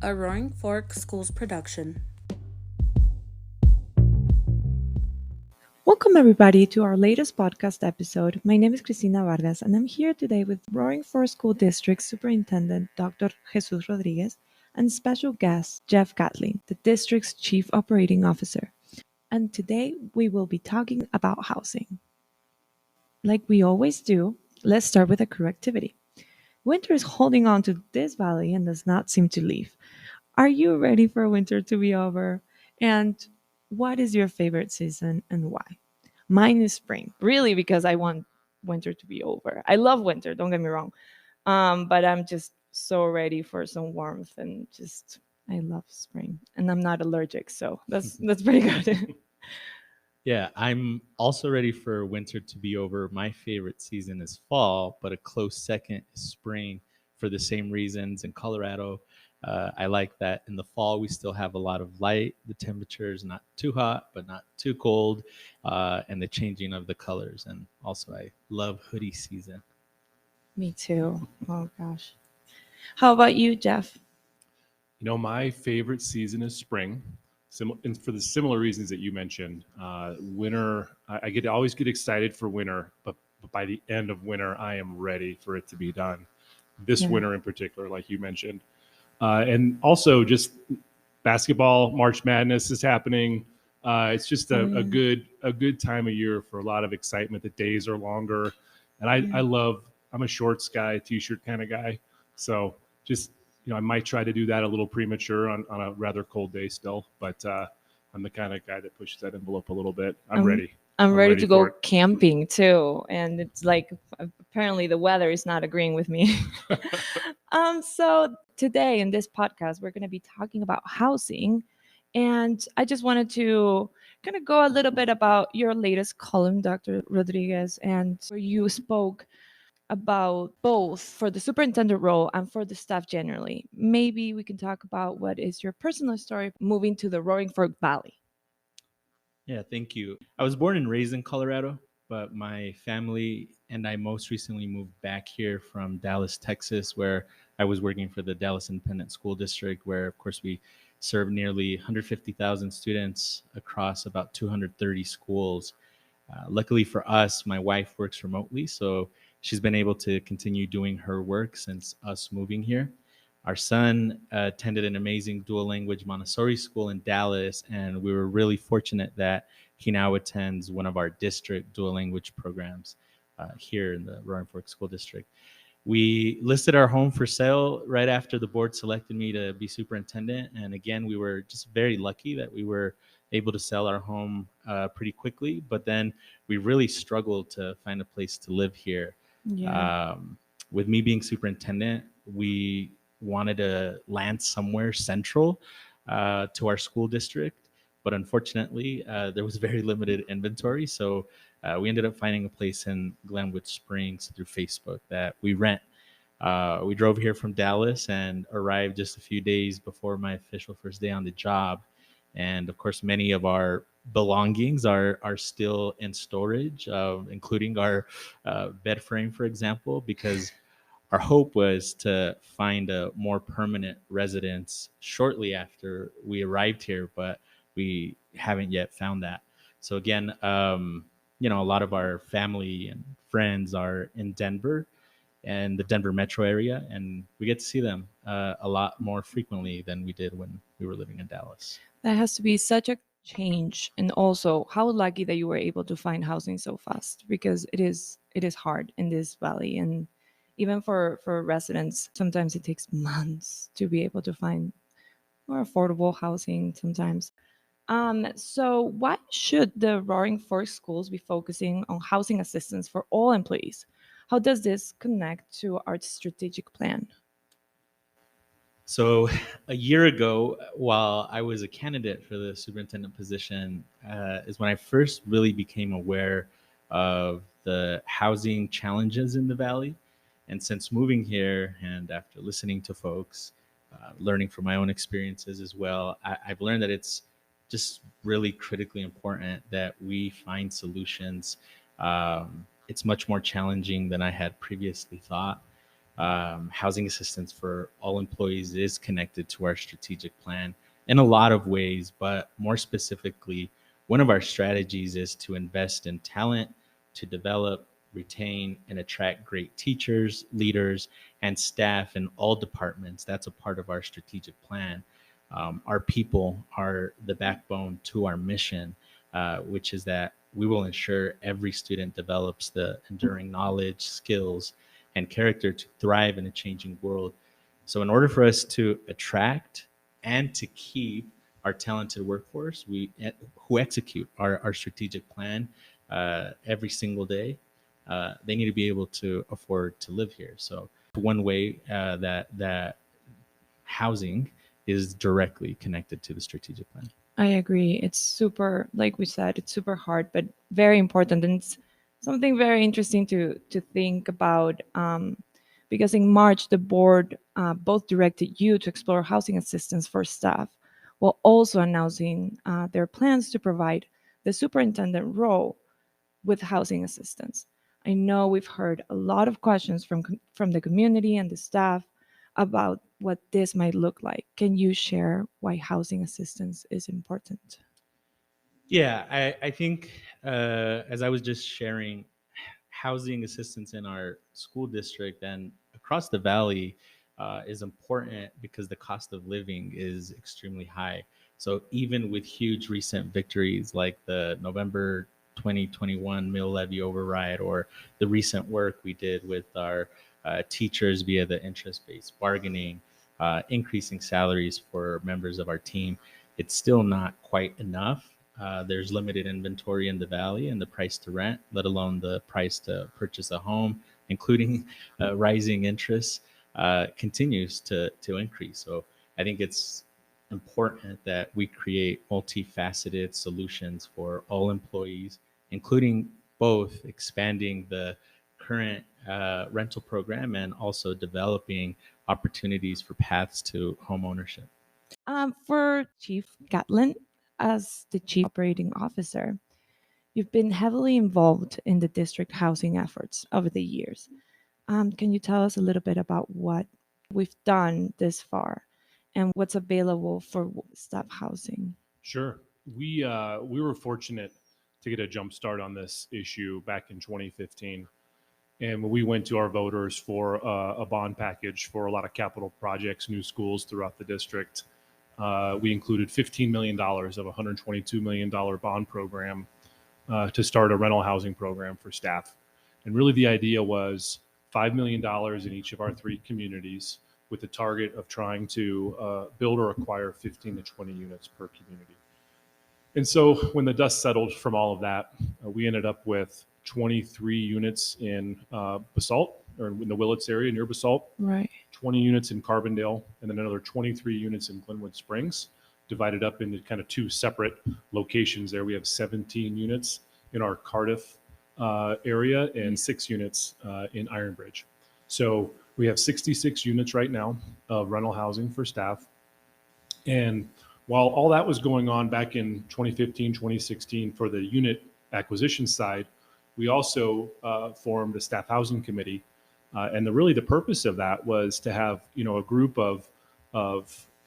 a Roaring Fork Schools production. Welcome, everybody, to our latest podcast episode. My name is Cristina Vargas, and I'm here today with Roaring Fork School District Superintendent Dr. Jesus Rodríguez and special guest Jeff Gatlin, the district's Chief Operating Officer. And today we will be talking about housing. Like we always do, let's start with a crew activity. Winter is holding on to this valley and does not seem to leave. Are you ready for winter to be over? And what is your favorite season and why? Mine is spring, really, because I want winter to be over. I love winter, don't get me wrong. But I'm just so ready for some warmth and just I love spring. And I'm not allergic, so that's pretty good. Yeah, I'm also ready for winter to be over. My favorite season is fall, but a close second is spring for the same reasons. In Colorado, I like that in the fall we still have a lot of light. The temperature is not too hot, but not too cold, and the changing of the colors. And also, I love hoodie season. Me too. Oh, gosh. How about you, Jeff? You know, my favorite season is spring. And for the similar reasons that you mentioned. Winter, I always get excited for winter, but by the end of winter, I am ready for it to be done. This winter in particular, like you mentioned. And also just basketball, March Madness is happening. It's just a good time of year for a lot of excitement. The days are longer. And I'm a shorts guy, t-shirt kind of guy. So just, I might try to do that a little premature on a rather cold day still, but I'm the kind of guy that pushes that envelope a little bit. I'm ready. I'm ready to go camping too. And it's like, apparently the weather is not agreeing with me. So today in this podcast, we're going to be talking about housing. And I just wanted to kind of go a little bit about your latest column, Dr. Rodríguez, and where you spoke about both for the superintendent role and for the staff generally. Maybe we can talk about what is your personal story moving to the Roaring Fork Valley. Yeah, thank you. I was born and raised in Colorado, but my family and I most recently moved back here from Dallas, Texas, where I was working for the Dallas Independent School District, where, of course, we serve nearly 150,000 students across about 230 schools. Luckily for us, my wife works remotely, so she's been able to continue doing her work since us moving here. Our son attended an amazing dual language Montessori school in Dallas, and we were really fortunate that he now attends one of our district dual language programs here in the Roaring Fork School District. We listed our home for sale right after the board selected me to be superintendent. And again, we were just very lucky that we were able to sell our home pretty quickly, but then we really struggled to find a place to live here. Yeah. With me being superintendent, we wanted to land somewhere central to our school district, but unfortunately, there was very limited inventory. So we ended up finding a place in Glenwood Springs through Facebook that we rent. We drove here from Dallas and arrived just a few days before my official first day on the job. And of course, many of our belongings are still in storage, including our bed frame, for example, because our hope was to find a more permanent residence shortly after we arrived here, but we haven't yet found that. So again, a lot of our family and friends are in Denver and the Denver metro area, and we get to see them a lot more frequently than we did when we were living in Dallas. That has to be such a change, and also how lucky that you were able to find housing so fast, because it is hard in this valley, and even for residents, sometimes it takes months to be able to find more affordable housing sometimes. So why should the Roaring Fork schools be focusing on housing assistance for all employees? How does this connect to our strategic plan? So a year ago, while I was a candidate for the superintendent position, is when I first really became aware of the housing challenges in the Valley. And since moving here and after listening to folks, learning from my own experiences as well, I've learned that it's just really critically important that we find solutions. It's much more challenging than I had previously thought. Housing assistance for all employees is connected to our strategic plan in a lot of ways, but more specifically, one of our strategies is to invest in talent to develop, retain, and attract great teachers, leaders, and staff in all departments. That's a part of our strategic plan. Our people are the backbone to our mission, which is that we will ensure every student develops the enduring knowledge, skills, and character to thrive in a changing world. So in order for us to attract and to keep our talented workforce, who execute our strategic plan every single day, they need to be able to afford to live here. So one way that housing is directly connected to the strategic plan. I agree. It's super, like we said, it's super hard, but very important. And it's something very interesting to think about, because in March, the board both directed you to explore housing assistance for staff, while also announcing their plans to provide the superintendent role with housing assistance. I know we've heard a lot of questions from the community and the staff about what this might look like. Can you share why housing assistance is important? Yeah, I think as I was just sharing, housing assistance in our school district and across the valley is important because the cost of living is extremely high. So even with huge recent victories like the November 2021 mill levy override or the recent work we did with our teachers via the interest-based bargaining, increasing salaries for members of our team, it's still not quite enough. There's limited inventory in the valley and the price to rent, let alone the price to purchase a home, including rising interest, continues to increase. So I think it's important that we create multifaceted solutions for all employees, including both expanding the current rental program and also developing opportunities for paths to home ownership. For Chief Gatlin, as the Chief Operating Officer, you've been heavily involved in the district housing efforts over the years. Can you tell us a little bit about what we've done this far and what's available for staff housing? Sure. We were fortunate to get a jump start on this issue back in 2015. And when we went to our voters for a bond package for a lot of capital projects, new schools throughout the district, we included $15 million of a $122 million bond program to start a rental housing program for staff. And really the idea was $5 million in each of our 3 communities with the target of trying to build or acquire 15 to 20 units per community. And so when the dust settled from all of that, we ended up with 23 units in Basalt, or in the Willits area near Basalt, Right. 20 units in Carbondale, and then another 23 units in Glenwood Springs, divided up into kind of 2 separate locations there. We have 17 units in our Cardiff area and 6 units in Ironbridge. So we have 66 units right now of rental housing for staff. And while all that was going on back in 2015, 2016 for the unit acquisition side, we also formed a staff housing committee. And really the purpose of that was to have, a group of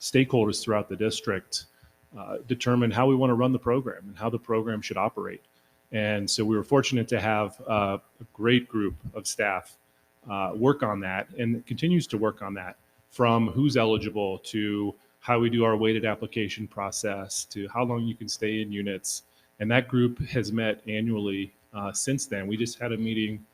stakeholders throughout the district determine how we want to run the program and how the program should operate. And so we were fortunate to have a great group of staff work on that, and it continues to work on that, from who's eligible to how we do our weighted application process to how long you can stay in units. And that group has met annually since then. We just had a meeting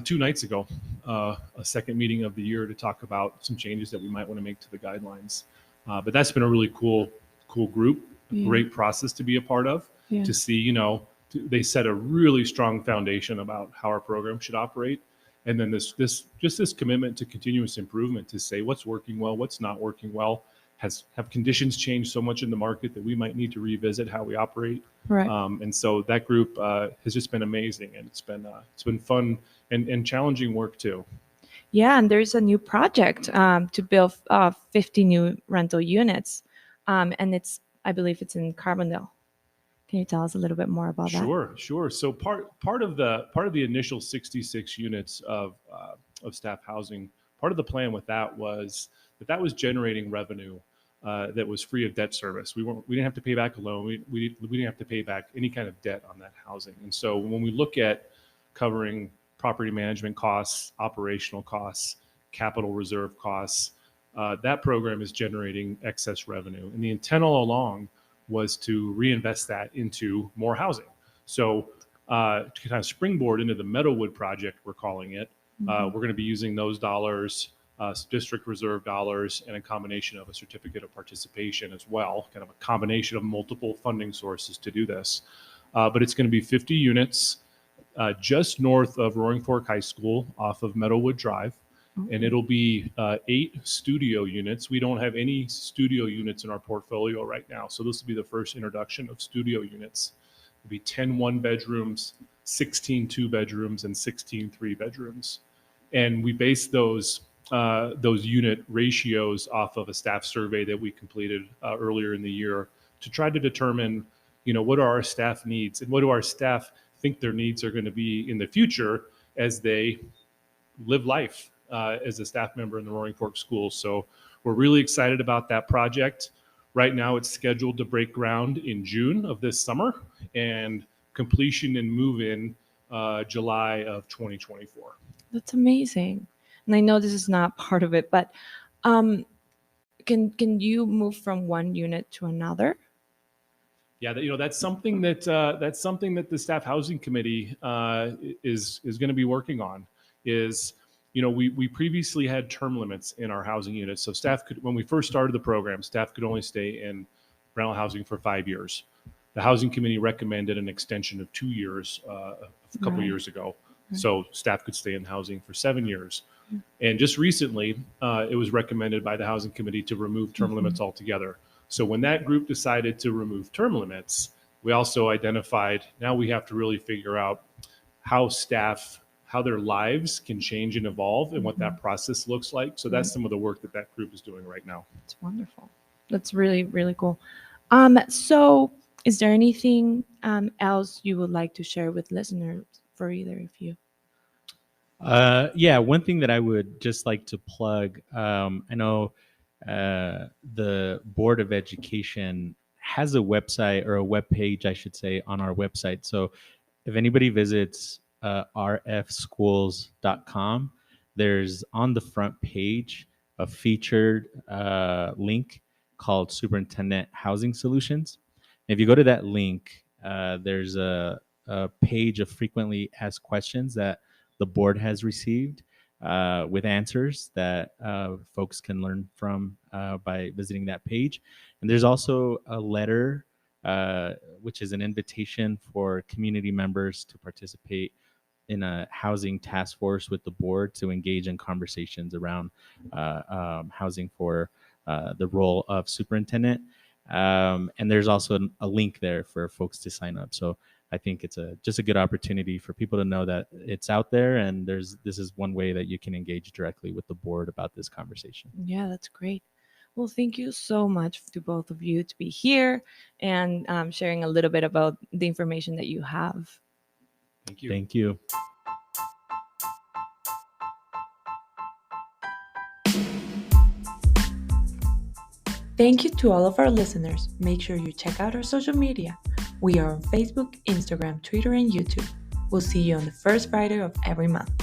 2 nights ago, a second meeting of the year, to talk about some changes that we might want to make to the guidelines. But that's been a really cool group, great process to be a part of, to see, they set a really strong foundation about how our program should operate. And then this commitment to continuous improvement, to say what's working well, what's not working well. Have conditions changed so much in the market that we might need to revisit how we operate? Right. And so that group has just been amazing, and it's been fun and challenging work too. Yeah, and there's a new project to build 50 new rental units, and I believe it's in Carbondale. Can you tell us a little bit more about that? Sure. So part of the initial 66 units of staff housing, part of the plan with that was generating revenue that was free of debt service. We didn't have to pay back a loan. We didn't have to pay back any kind of debt on that housing. And so when we look at covering property management costs, operational costs, capital reserve costs, that program is generating excess revenue. And the intent all along was to reinvest that into more housing. So to kind of springboard into the Meadowwood project, we're calling it, we're going to be using those dollars, district reserve dollars, and a combination of a certificate of participation as well, kind of a combination of multiple funding sources to do this. But it's going to be 50 units just north of Roaring Fork High School off of Meadowwood Drive. And it'll be 8 studio units. We don't have any studio units in our portfolio right now. So this will be the first introduction of studio units. It'll be 10 one-bedrooms, 16 two-bedrooms, and 16 three-bedrooms. And we base those unit ratios off of a staff survey that we completed earlier in the year to try to determine, what are our staff needs and what do our staff think their needs are going to be in the future as they live life as a staff member in the Roaring Fork Schools. So we're really excited about that project. Right now it's scheduled to break ground in June of this summer and completion and move-in July of 2024. That's amazing. And I know this is not part of it, but can you move from one unit to another? Yeah, that's something that the Staff Housing Committee is going to be working on. We previously had term limits in our housing units. So staff could, when we first started the program, staff could only stay in rental housing for 5 years. The Housing Committee recommended an extension of 2 years a couple of years ago. So staff could stay in housing for 7 years. And just recently, it was recommended by the Housing Committee to remove term limits altogether. So when that group decided to remove term limits, we also identified, now we have to really figure out how their lives can change and evolve and what that process looks like. So that's some of the work that group is doing right now. It's wonderful. That's really, really cool. So is there anything else you would like to share with listeners for either of you? Yeah, one thing that I would just like to plug, I know the Board of Education has a website, or a web page, I should say, on our website. So if anybody visits rfschools.com, there's on the front page a featured link called Superintendent Housing Solutions. If you go to that link, there's a page of frequently asked questions that the board has received with answers that folks can learn from by visiting that page. And there's also a letter, which is an invitation for community members to participate in a housing task force with the board to engage in conversations around housing for the role of superintendent. And there's also a link there for folks to sign up. So I think it's just a good opportunity for people to know that it's out there, and this is one way that you can engage directly with the board about this conversation. Yeah, that's great. Well, thank you so much to both of you to be here and sharing a little bit about the information that you have. Thank you. Thank you. Thank you to all of our listeners. Make sure you check out our social media. We are on Facebook, Instagram, Twitter, and YouTube. We'll see you on the first Friday of every month.